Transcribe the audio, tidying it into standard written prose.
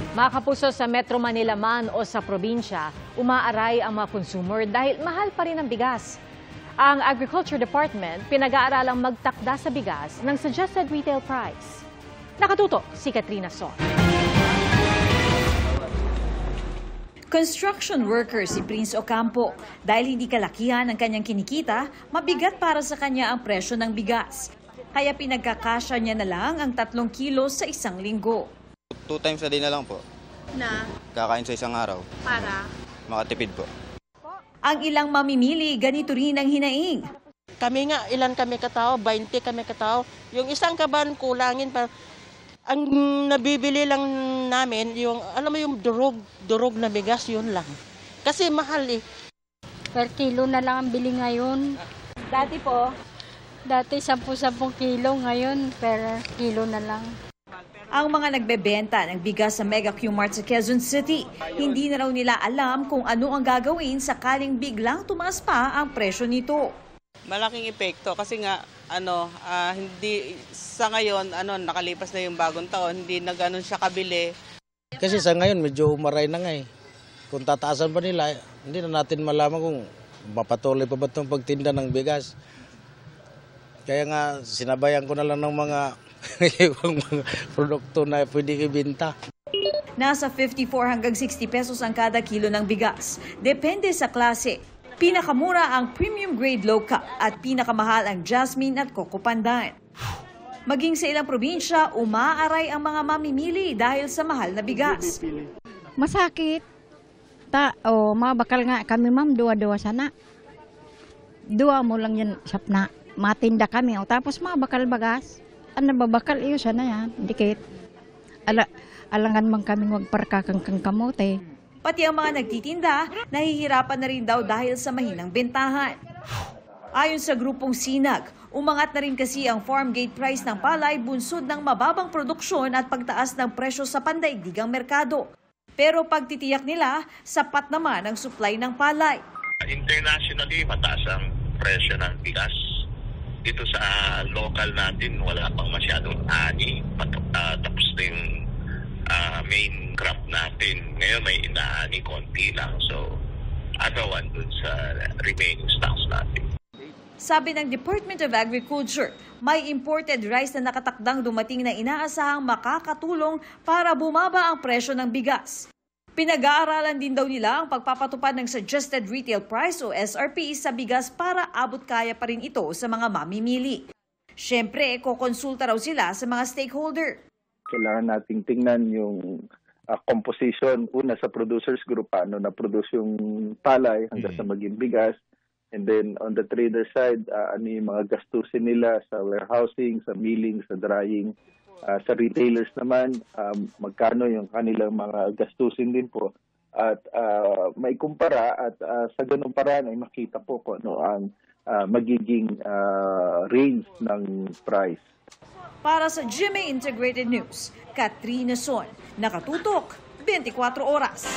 Mga kapuso, sa Metro Manila man o sa probinsya, umaaray ang mga consumer dahil mahal pa rin ang bigas. Ang Agriculture Department pinag-aaralang magtakda sa bigas ng suggested retail price. Nakatuto si Katrina So. Construction worker si Prince Ocampo. Dahil hindi kalakihan ang kanyang kinikita, mabigat para sa kanya ang presyo ng bigas. Kaya pinagkakasya niya na lang ang 3 kilos sa isang linggo. 2 times a day na lang po. Na? Kakain sa isang araw. Para? Makatipid po. Ang ilang mamimili, ganito rin ang hinaing. Kami nga, ilan kami katao? 20 kami katao. Yung isang kaban kulangin pa. Ang nabibili lang namin, yung, alam mo yung durog na bigas, yun lang. Kasi mahal eh. Per kilo na lang ang bili ngayon. Dati po? Dati 10-10 kilo, ngayon per kilo na lang. Ang mga nagbebenta ng bigas sa Mega Q-Mart sa Quezon City, hindi na raw nila alam kung ano ang gagawin sakaling biglang tumaas pa ang presyo nito. Malaking epekto kasi nga hindi sa ngayon nakalipas na yung bagong taon, hindi na ganoon siya kabili. Kasi sa ngayon medyo umaray na nga eh. Kung tataasan pa nila, hindi na natin malaman kung mapatuloy pa ba itong pagtinda ng bigas. Kaya nga sinabayan ko na lang ng mga produkto na pwede ibenta. Nasa 54 hanggang 60 pesos ang kada kilo ng bigas. Depende sa klase. Pinakamura ang premium grade low cup at pinakamahal ang jasmine at coco pandan. Maging sa ilang probinsya, umaaray ang mga mamimili dahil sa mahal na bigas. Masakit. Mabakal nga kami ma'am, duwa-duwa sana. Duwa mo lang yan, sapna. Matinda kami, tapos mabakal bagas. Ano babakal iyo sana yan, dikit. Alangan man kaming wagparkakang kang kamote. Pati ang mga nagtitinda, nahihirapan na rin daw dahil sa mahinang bentahan. Ayon sa grupong Sinag, umangat na rin kasi ang farm gate price ng palay bunsod ng mababang produksyon at pagtaas ng presyo sa pandaigdigang merkado. Pero pagtitiyak nila, sapat naman ang supply ng palay. Internationally, mataas ang presyo ng bigas. Dito sa local natin, wala pang masyadong ani. Tapos na yung main crop natin. Ngayon may inaani konti lang. So, agawan dun sa remaining stocks natin. Sabi ng Department of Agriculture, may imported rice na nakatakdang dumating na inaasahang makakatulong para bumaba ang presyo ng bigas. Pinag-aaralan din daw nila ang pagpapatupad ng Suggested Retail Price o SRP sa bigas para abot kaya pa rin ito sa mga mamimili. Siyempre, kukonsulta raw sila sa mga stakeholder. Kailangan nating tingnan yung composition, una sa producers group, paano na-produce yung palay hanggang sa maging bigas. And then on the trader side, ano yung mga gastusin nila sa warehousing, sa milling, sa drying. Sa retailers naman, magkano yung kanilang mga gastusin din po. At may kumpara at sa ganung paraan ay makita po kung ano ang magiging range ng price. Para sa GMA Integrated News, Katrina Son, nakatutok 24 oras.